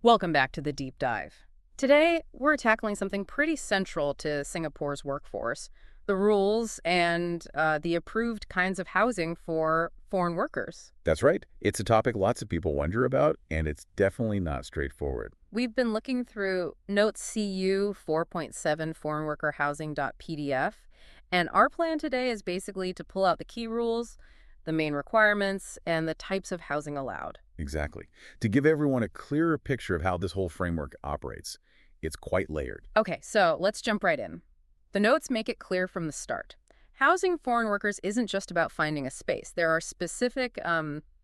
Welcome back to the deep dive. Today, we're tackling something pretty central to Singapore's workforce, the rules and the approved kinds of housing for foreign workers. That's right. It's a topic lots of people wonder about, and it's definitely not straightforward. We've been looking through Notes CU 4.7 foreignworkerhousing.pdf, and our plan today is basically to pull out the key rules, the main requirements, and the types of housing allowed. Exactly. To give everyone a clearer picture of how this whole framework operates, it's quite layered. Okay, so let's jump right in. The notes make it clear from the start. Housing foreign workers isn't just about finding a space. There are specific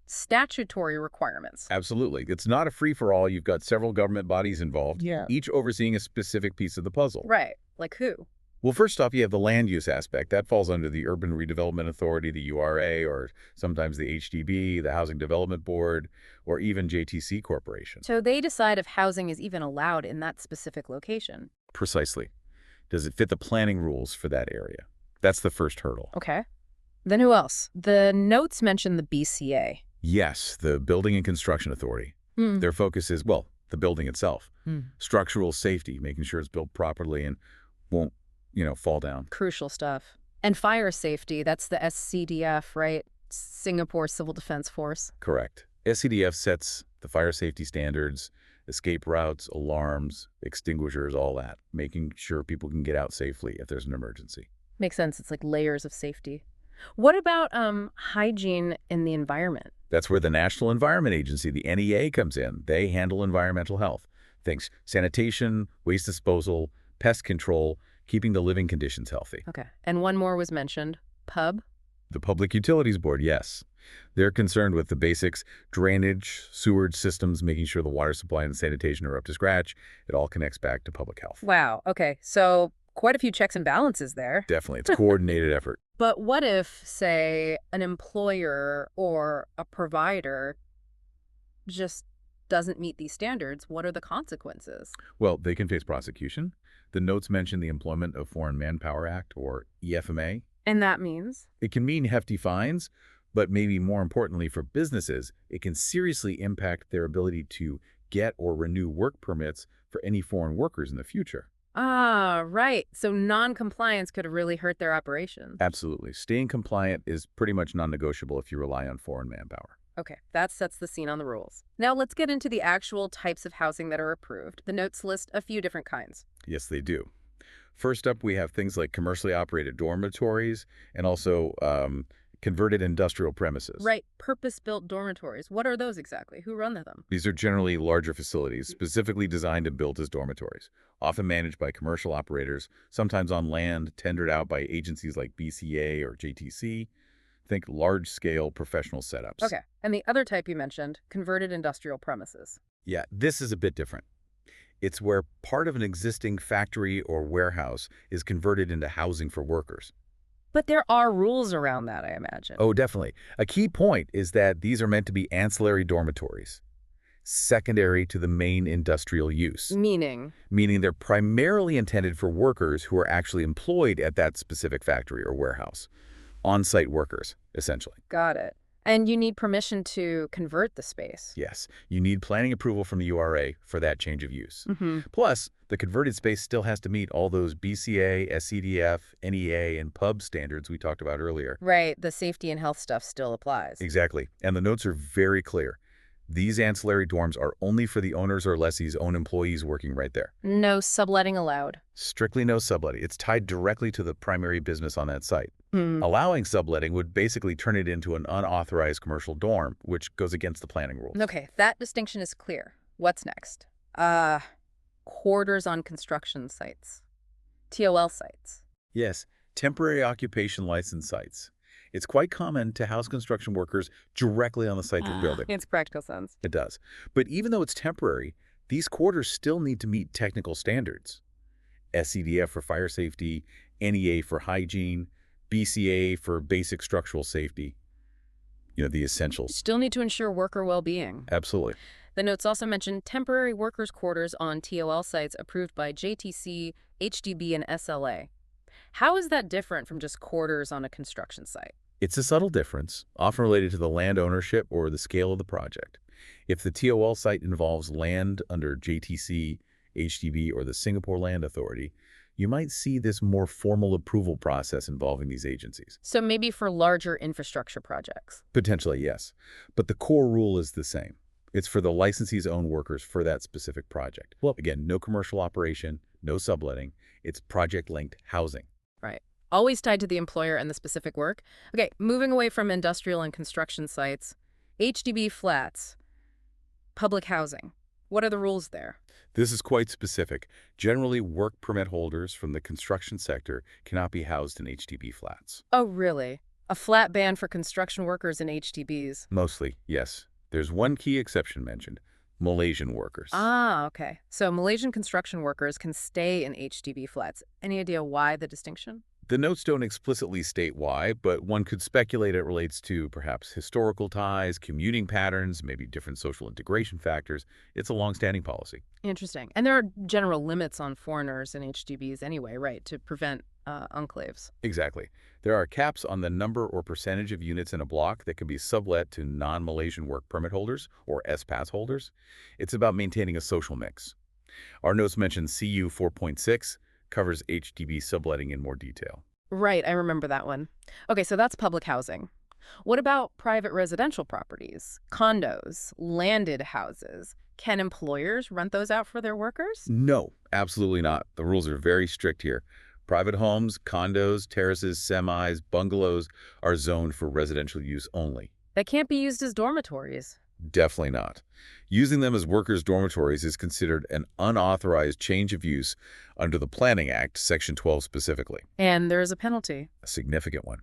statutory requirements. Absolutely. It's not a free-for-all. You've got several government bodies involved, Yeah. each overseeing a specific piece of the puzzle. Right. Like who? Well, first off, you have the land use aspect. That falls under the Urban Redevelopment Authority, the URA, or sometimes the HDB, the Housing Development Board, or even JTC Corporation. So they decide if housing is even allowed in that specific location. Precisely. Does it fit the planning rules for that area? That's the first hurdle. Okay. Then who else? The notes mention the BCA. Yes, the Building and Construction Authority. Hmm. Their focus is, well, the building itself. Hmm. Structural safety, making sure it's built properly and won't, fall down. Crucial stuff. And fire safety, that's the SCDF, right? Singapore Civil Defense Force. Correct. SCDF sets the fire safety standards, escape routes, alarms, extinguishers, all that, making sure people can get out safely if there's an emergency. Makes sense. It's like layers of safety. What about hygiene in the environment? That's where the National Environment Agency, the NEA, comes in. They handle environmental health. Things sanitation, waste disposal, pest control, keeping the living conditions healthy. Okay. And one more was mentioned, pub. The Public Utilities Board, yes. They're concerned with the basics, drainage, sewerage systems, making sure the water supply and sanitation are up to scratch. It all connects back to public health. Wow. Okay. So quite a few checks and balances there. Definitely. It's a coordinated effort. But what if, say, an employer or a provider just doesn't meet these standards? What are the consequences? Well, they can face prosecution. The notes mention the Employment of Foreign Manpower Act, or EFMA. And that means? It can mean hefty fines, but maybe more importantly for businesses, it can seriously impact their ability to get or renew work permits for any foreign workers in the future. Ah, right. So non-compliance could really hurt their operations. Absolutely. Staying compliant is pretty much non-negotiable if you rely on foreign manpower. Okay, that sets the scene on the rules. Now let's get into the actual types of housing that are approved. The notes list a few different kinds. Yes, they do. First up, we have things like commercially operated dormitories and also converted industrial premises. Right, purpose-built dormitories. What are those exactly? Who run them? These are generally larger facilities, specifically designed and built as dormitories, often managed by commercial operators, sometimes on land tendered out by agencies like BCA or JTC. Think large-scale professional setups. Okay, and the other type you mentioned, converted industrial premises. Yeah, this is a bit different. It's where part of an existing factory or warehouse is converted into housing for workers. But there are rules around that, I imagine. Oh, definitely. A key point is that these are meant to be ancillary dormitories, secondary to the main industrial use. Meaning? Meaning they're primarily intended for workers who are actually employed at that specific factory or warehouse. On-site workers, essentially. Got it. And you need permission to convert the space. Yes, you need planning approval from the URA for that change of use. Mm-hmm. Plus, the converted space still has to meet all those BCA, SCDF, NEA, and pub standards we talked about earlier. Right, the safety and health stuff still applies. Exactly, and the notes are very clear. These ancillary dorms are only for the owners or lessee's own employees working right there. No subletting allowed. Strictly no subletting. It's tied directly to the primary business on that site. Hmm. Allowing subletting would basically turn it into an unauthorized commercial dorm, which goes against the planning rules. Okay, that distinction is clear. What's next? Quarters on construction sites. TOL sites. Yes, temporary occupation license sites. It's quite common to house construction workers directly on the site they're building. It's practical sense. It does. But even though it's temporary, these quarters still need to meet technical standards. SCDF for fire safety, NEA for hygiene, BCA for basic structural safety. The essentials. Still need to ensure worker well-being. Absolutely. The notes also mention temporary workers' quarters on TOL sites approved by JTC, HDB, and SLA. How is that different from just quarters on a construction site? It's a subtle difference, often related to the land ownership or the scale of the project. If the TOL site involves land under JTC, HDB, or the Singapore Land Authority, you might see this more formal approval process involving these agencies. So maybe for larger infrastructure projects. Potentially, yes. But the core rule is the same. It's for the licensee's own workers for that specific project. Well, again, no commercial operation, no subletting. It's project-linked housing. Right. Always tied to the employer and the specific work. Okay, moving away from industrial and construction sites, HDB flats, public housing. What are the rules there? This is quite specific. Generally, work permit holders from the construction sector cannot be housed in HDB flats. Oh, really? A flat ban for construction workers in HDBs? Mostly, yes. There's one key exception mentioned: Malaysian workers. Ah, okay. So Malaysian construction workers can stay in HDB flats. Any idea why the distinction? The notes don't explicitly state why, but one could speculate it relates to perhaps historical ties, commuting patterns, maybe different social integration factors. It's a long-standing policy. Interesting. And there are general limits on foreigners in HDBs anyway, right, to prevent enclaves. Exactly. There are caps on the number or percentage of units in a block that can be sublet to non-Malaysian work permit holders or S-Pass holders. It's about maintaining a social mix. Our notes mention CU 4.6 covers HDB subletting in more detail. Right, I remember that one. Okay, so that's public housing. What about private residential properties, condos, landed houses? Can employers rent those out for their workers? No, absolutely not. The rules are very strict here. Private homes, condos, terraces, semis, bungalows are zoned for residential use only. That can't be used as dormitories. Definitely not. Using them as workers' dormitories is considered an unauthorized change of use under the Planning Act, Section 12 specifically. And there is a penalty. A significant one.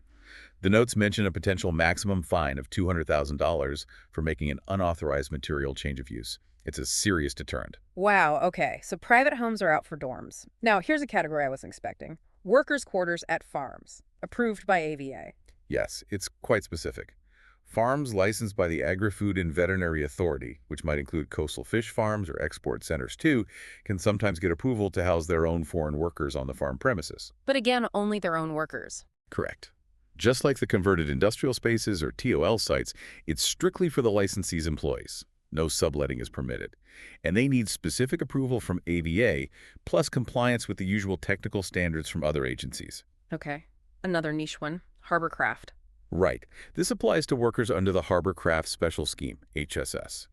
The notes mention a potential maximum fine of $200,000 for making an unauthorized material change of use. It's a serious deterrent. Wow, okay. So private homes are out for dorms. Now, here's a category I wasn't expecting. Workers' quarters at farms, approved by AVA. Yes, it's quite specific. Farms licensed by the Agri-Food and Veterinary Authority, which might include coastal fish farms or export centers too, can sometimes get approval to house their own foreign workers on the farm premises. But again, only their own workers. Correct. Just like the converted industrial spaces or TOL sites, it's strictly for the licensee's employees. No subletting is permitted. And they need specific approval from AVA, plus compliance with the usual technical standards from other agencies. Okay. Another niche one, Harbour Craft. Right. This applies to workers under the Harbour Craft Special Scheme, HSS.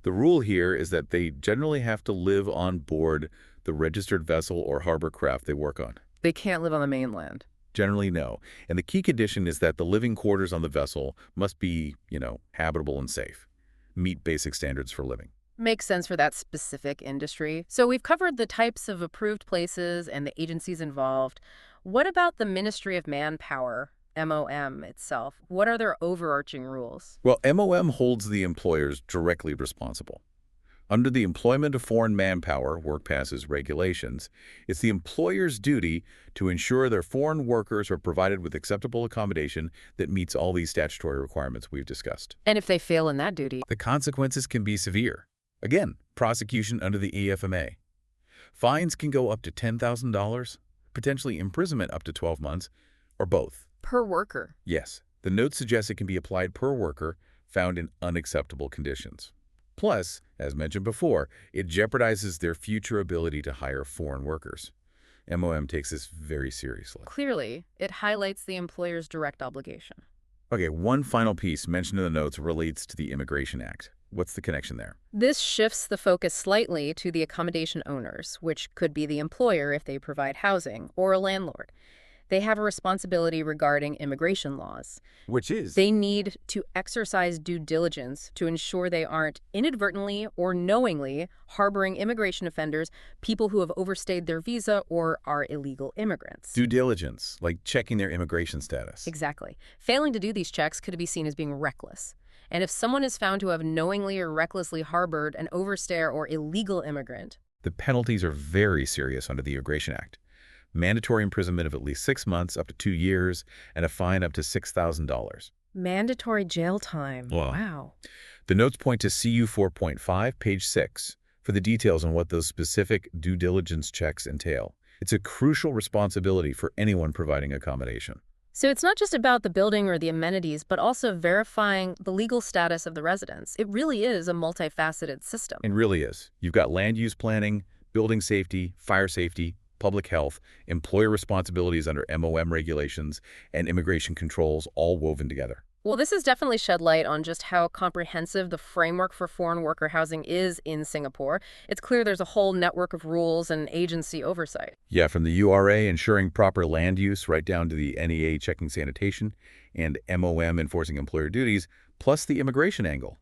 The rule here is that they generally have to live on board the registered vessel or harbor craft they work on. They can't live on the mainland. Generally, no. And the key condition is that the living quarters on the vessel must be, habitable and safe. Meet basic standards for living. Makes sense for that specific industry. So we've covered the types of approved places and the agencies involved. What about the Ministry of Manpower, MOM itself? What are their overarching rules? Well, MOM holds the employers directly responsible. Under the Employment of Foreign Manpower, Work Passes regulations, it's the employer's duty to ensure their foreign workers are provided with acceptable accommodation that meets all these statutory requirements we've discussed. And if they fail in that duty? The consequences can be severe. Again, prosecution under the EFMA. Fines can go up to $10,000, potentially imprisonment up to 12 months, or both. Per worker? Yes. The note suggests it can be applied per worker found in unacceptable conditions. Plus, as mentioned before, it jeopardizes their future ability to hire foreign workers. MOM takes this very seriously. Clearly, it highlights the employer's direct obligation. Okay, one final piece mentioned in the notes relates to the Immigration Act. What's the connection there? This shifts the focus slightly to the accommodation owners, which could be the employer if they provide housing, or a landlord. They have a responsibility regarding immigration laws. Which is? They need to exercise due diligence to ensure they aren't inadvertently or knowingly harboring immigration offenders, people who have overstayed their visa or are illegal immigrants. Due diligence, like checking their immigration status. Exactly. Failing to do these checks could be seen as being reckless. And if someone is found to have knowingly or recklessly harbored an overstayer or illegal immigrant, the penalties are very serious under the Immigration Act. Mandatory imprisonment of at least 6 months up to 2 years, and a fine up to $6,000. mandatory jail time. Wow. Wow. The notes point to CU 4.5, page 6, for the details on what those specific due diligence checks entail. It's a crucial responsibility for anyone providing accommodation. So it's not just about the building or the amenities, but also verifying the legal status of the residents. It really is a multifaceted system. It really is. You've got land use planning, building safety, fire safety, public health, employer responsibilities under MOM regulations, and immigration controls all woven together. Well, this has definitely shed light on just how comprehensive the framework for foreign worker housing is in Singapore. It's clear there's a whole network of rules and agency oversight. Yeah, from the URA ensuring proper land use right down to the NEA checking sanitation and MOM enforcing employer duties, plus the immigration angle.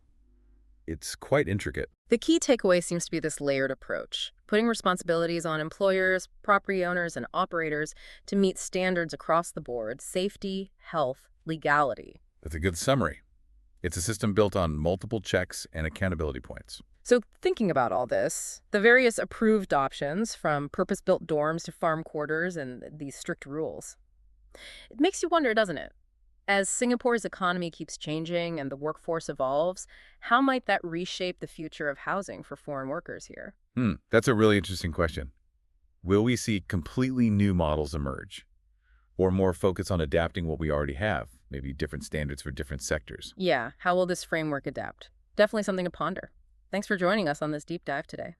It's quite intricate. The key takeaway seems to be this layered approach, putting responsibilities on employers, property owners, and operators to meet standards across the board: safety, health, legality. That's a good summary. It's a system built on multiple checks and accountability points. So thinking about all this, the various approved options, from purpose-built dorms to farm quarters and these strict rules, it makes you wonder, doesn't it? As Singapore's economy keeps changing and the workforce evolves, how might that reshape the future of housing for foreign workers here? That's a really interesting question. Will we see completely new models emerge? Or more focus on adapting what we already have, maybe different standards for different sectors? Yeah, how will this framework adapt? Definitely something to ponder. Thanks for joining us on this deep dive today.